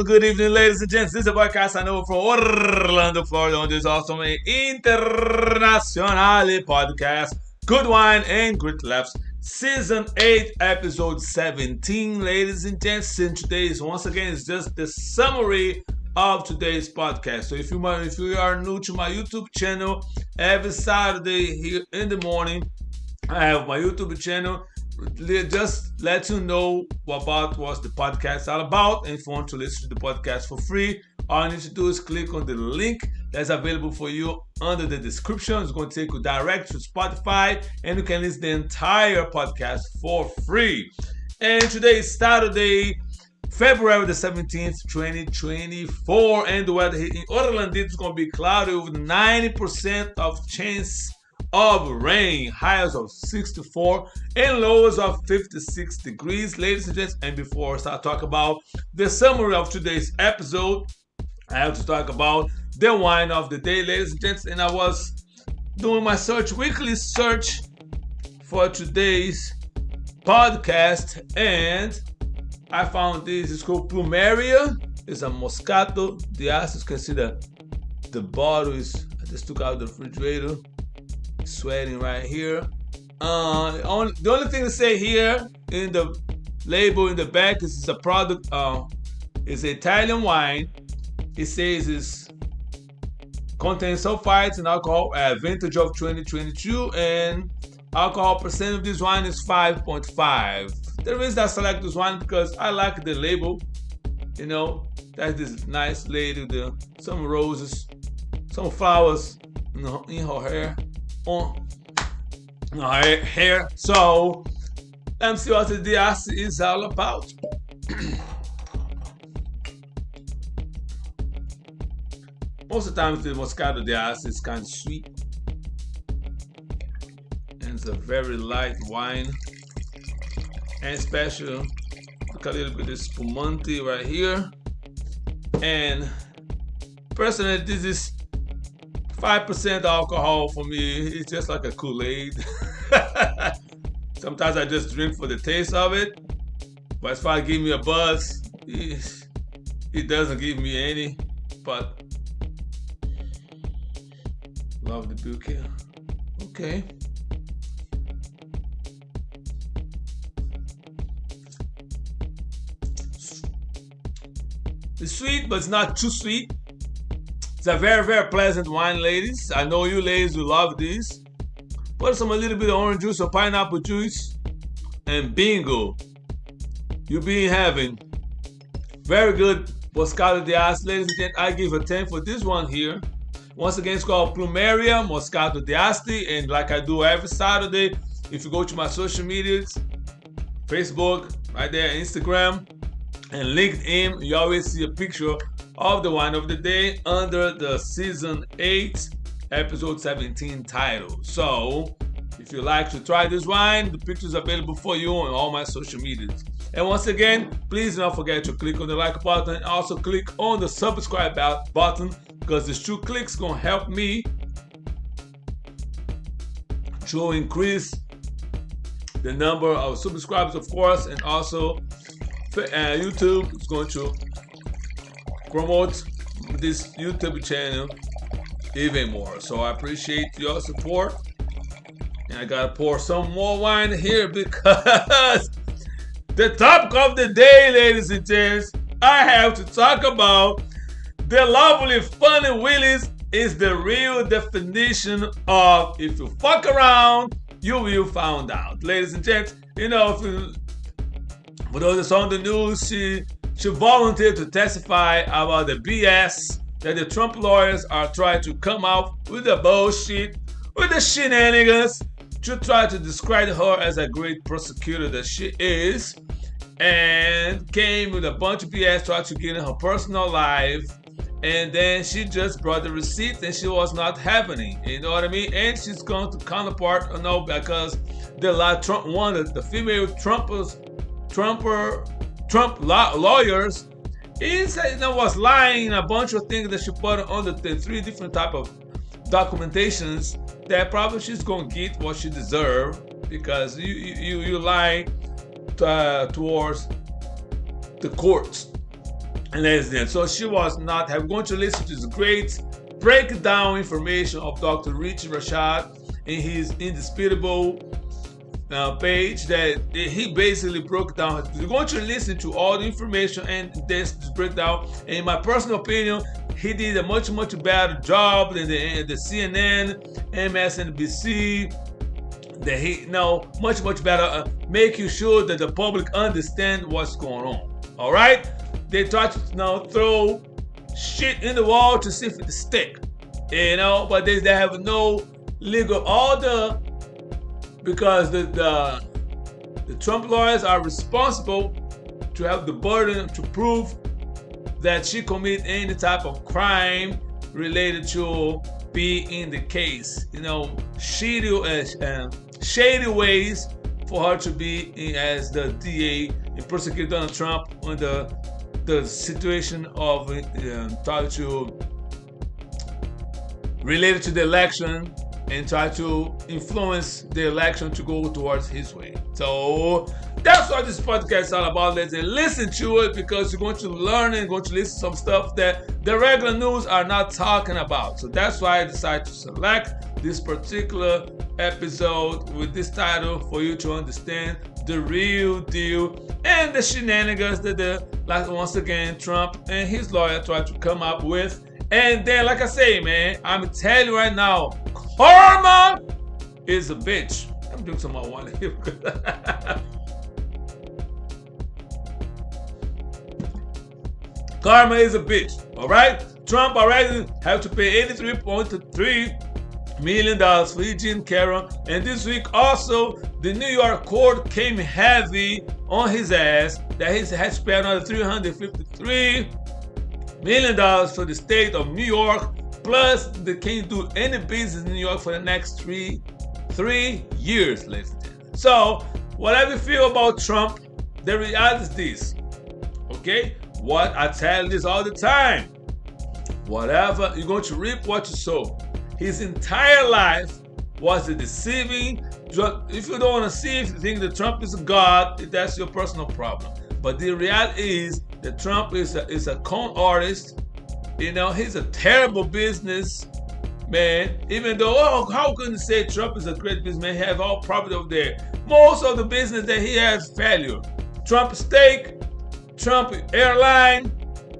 Good evening, ladies and gents. This is a podcast I know from Orlando, Florida. This is also an internationale podcast. Good wine and great laughs. Season 8, episode 17, ladies and gents. And today is once again is just the summary of today's podcast. So if you are new to my YouTube channel, every Saturday here in the morning, I have my YouTube channel. Just let you know about what the podcast is all about. And if you want to listen to the podcast for free, all you need to do is click on the link that's available for you under the description. It's going to take you direct to Spotify, and you can listen to the entire podcast for free. And today is Saturday, February the 17th, 2024, and the weather here in Orlando is going to be cloudy with 90% of chance of rain, highs of 64 and lows of 56 degrees, ladies and gents. And before I start talking about the summary of today's episode, I have to talk about the wine of the day, ladies and gents. And I was doing my weekly search for today's podcast, and I found this. It's called Plumeria. It's a Moscato d'Asti. You can see the bottle is, I just took out the refrigerator. Sweating right here. The only thing to say here in the label in the back is it's a product. It's Italian wine. It says it contains sulfites and alcohol. Vintage of 2022, and alcohol percent of this wine is 5.5. The reason I select this wine because I like the label. You know, that's this nice lady with some roses, some flowers, in her hair. On here. So let's see what the d'Asti is all about. Most of the time the Moscato d'Asti is kind of sweet, and it's a very light wine, and special. Look a little bit of spumante right here, and personally this is 5% alcohol for me. It's just like a Kool-Aid. Sometimes I just drink for the taste of it. But as far as giving me a buzz, it doesn't give me any. But love the bouquet. Okay. It's sweet, but it's not too sweet. It's a very, very pleasant wine, ladies. I know you ladies will love this. Put a little bit of orange juice or pineapple juice, and bingo, you'll be in heaven. Very good Moscato d'Asti, ladies and gentlemen. I give a 10 for this one here. Once again, it's called Plumeria Moscato d'Asti, and like I do every Saturday, if you go to my social medias, Facebook, right there, Instagram, and LinkedIn, you always see a picture of the wine of the day under the season 8 episode 17 title. So if you like to try this wine, the picture is available for you on all my social medias. And once again, please do not forget to click on the like button and also click on the subscribe button, because these 2 clicks gonna help me to increase the number of subscribers, of course, and also YouTube is going to promote this YouTube channel even more. So I appreciate your support. And I gotta pour some more wine here because the topic of the day, ladies and gents, I have to talk about the lovely Fani Willis is the real definition of if you fuck around, you will find out. Ladies and gents, you know, for those that's on the news, she volunteered to testify about the BS that the Trump lawyers are trying to come out with the bullshit, with the shenanigans, to try to discredit her as a great prosecutor that she is, and came with a bunch of BS, tried to get in her personal life, and then she just brought the receipts and she was not happening. You know what I mean? And she's going to counterpart, because the female Trump lawyers, he said was lying a bunch of things that she put on the 3 different type of documentations that probably she's gonna get what she deserves, because you lie towards the courts. And ladies, so she was not. I'm going to listen to this great breakdown information of Dr. Richey Rashad in his Indisputable page that he basically broke down. You're going to listen to all the information and this breakdown. And in my personal opinion, he did a much better job than the CNN, MSNBC. That he much better make you sure that the public understand what's going on. All right, they try to throw shit in the wall to see if it stick, but they have no legal order because the Trump lawyers are responsible to have the burden to prove that she committed any type of crime related to be in the case. Shady ways for her to be in as the DA and prosecute Donald Trump on the situation of try to related to the election and try to influence the election to go towards his way. So that's what this podcast is all about. Let's listen to it because you're going to learn and going to listen to some stuff that the regular news are not talking about. So that's why I decided to select this particular episode with this title for you to understand the real deal and the shenanigans that once again Trump and his lawyer tried to come up with. And then, like I say, man, I'm telling you right now, karma is a bitch. I'm doing some more water here. Karma is a bitch, all right? Trump already have to pay $83.3 million for Eugene Carroll. And this week also, the New York court came heavy on his ass that he had to pay another $353 million for the state of New York. Plus, they can't do any business in New York for the next three years, ladies and gentlemen. So, whatever you feel about Trump, the reality is this, okay? What I tell you this all the time. Whatever, you're going to reap what you sow. His entire life was a deceiving. If you don't want to see, if you think that Trump is a god, that's your personal problem. But the reality is that Trump is a con artist. He's a terrible business man. Even though, how can you say Trump is a great businessman? He has all profit over there. Most of the business that he has failure. Trump Steak, Trump Airline,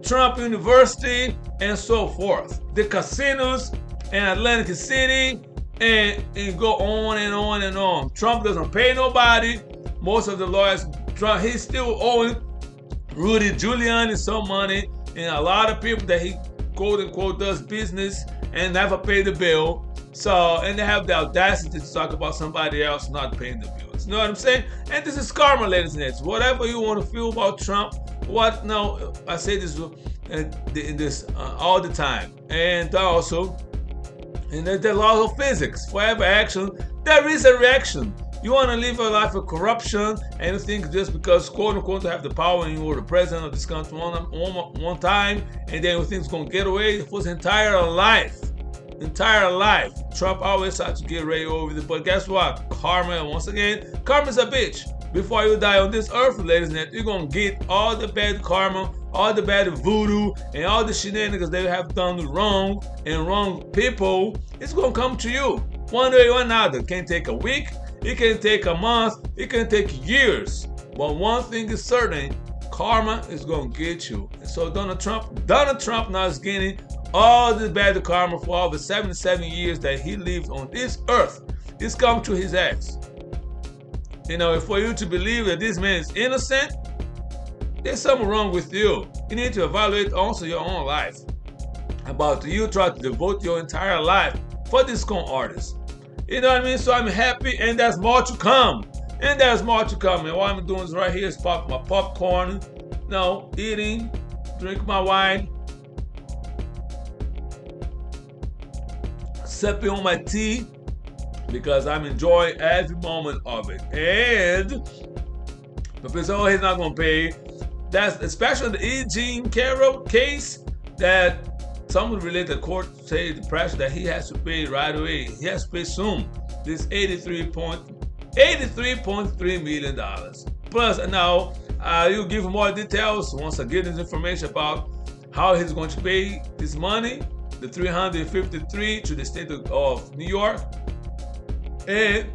Trump University, and so forth. The casinos in Atlantic City, and go on and on and on. Trump doesn't pay nobody. Most of the lawyers, he's still owing Rudy Giuliani some money, and a lot of people that he quote unquote does business and never pay the bill. So, and they have the audacity to talk about somebody else not paying the bills. You know what I'm saying? And this is karma, ladies and gents. Whatever you want to feel about Trump, I say this in this all the time. And also, in the laws of physics, for every action, there is a reaction. You want to live a life of corruption, and you think just because, quote unquote, you have the power and you were the president of this country one time, and then you think it's going to get away for his entire life. Trump always had to get ready over it. But guess what? Karma, once again, karma's a bitch. Before you die on this earth, ladies and gentlemen, you're going to get all the bad karma, all the bad voodoo, and all the shenanigans they have done wrong and wrong people. It's going to come to you one way or another. It can take a week. It can take a month. It can take years. But one thing is certain, karma is going to get you. And so Donald Trump now is getting all the bad karma for all the 77 years that he lived on this earth. It's come to his ass. For you to believe that this man is innocent, there's something wrong with you. You need to evaluate also your own life. About you try to devote your entire life for this con artist. You know what I mean? So I'm happy, and there's more to come. And what I'm doing is right here is pop my popcorn, eating, drink my wine, sipping on my tea, because I'm enjoying every moment of it. And the person, he's not going to pay. That's especially the Eugene Carroll case that someone related to court say the pressure that he has to pay right away. He has to pay soon. This $83.3 million. Plus, now He'll give more details once again, this information about how he's going to pay this money, the $353 to the state of New York. And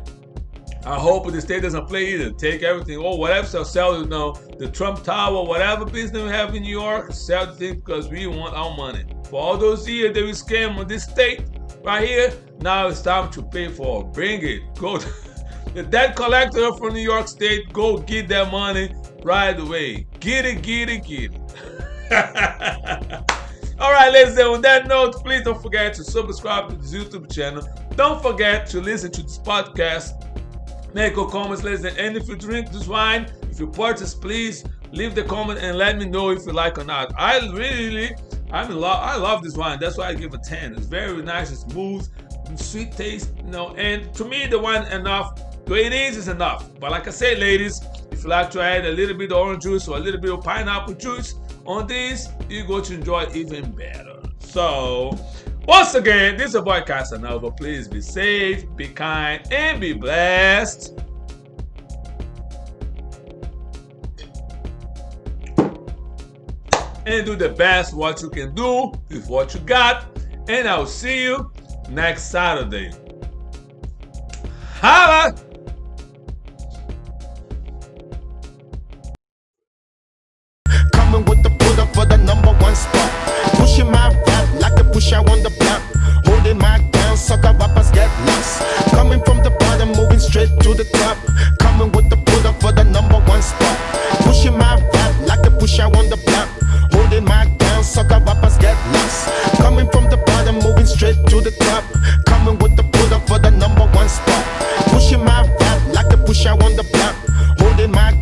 I hope the state doesn't play either. Take everything, or whatever, sell the Trump Tower, whatever business we have in New York, sell the thing because we want our money. For all those years that we scam on this state right here, now it's time to pay for it. Bring it. Go. The debt collector from New York State, go get that money right away. Get it, get it, get it. All right, ladies and gentlemen, on that note, please don't forget to subscribe to this YouTube channel. Don't forget to listen to this podcast. Make your comments, ladies and gentlemen. And if you drink this wine, if you purchase, please leave the comment and let me know if you like or not. I love this wine. That's why I give it 10. It's very nice, it's smooth, sweet taste, and to me the wine enough. The way it is enough. But like I said, ladies, if you like to add a little bit of orange juice or a little bit of pineapple juice on this, you're going to enjoy it even better. So, once again, this is your boy Casanova. Please be safe, be kind, and be blessed. And do the best what you can do with what you got. And I'll see you next Saturday. Holla! With the put up for the #1 spot. Pushing my rap like a pusher on the block. Holding my down, sucker rappers get lost. Coming from the bottom, moving straight to the top. Coming with the put up for the #1 spot. Pushing my rap like a pusher on the block. Holding my down, sucker rappers get lost. Coming from the bottom, moving straight to the top. Coming with the put up for the #1 spot. Pushing my rap like a pusher on the block. Holding my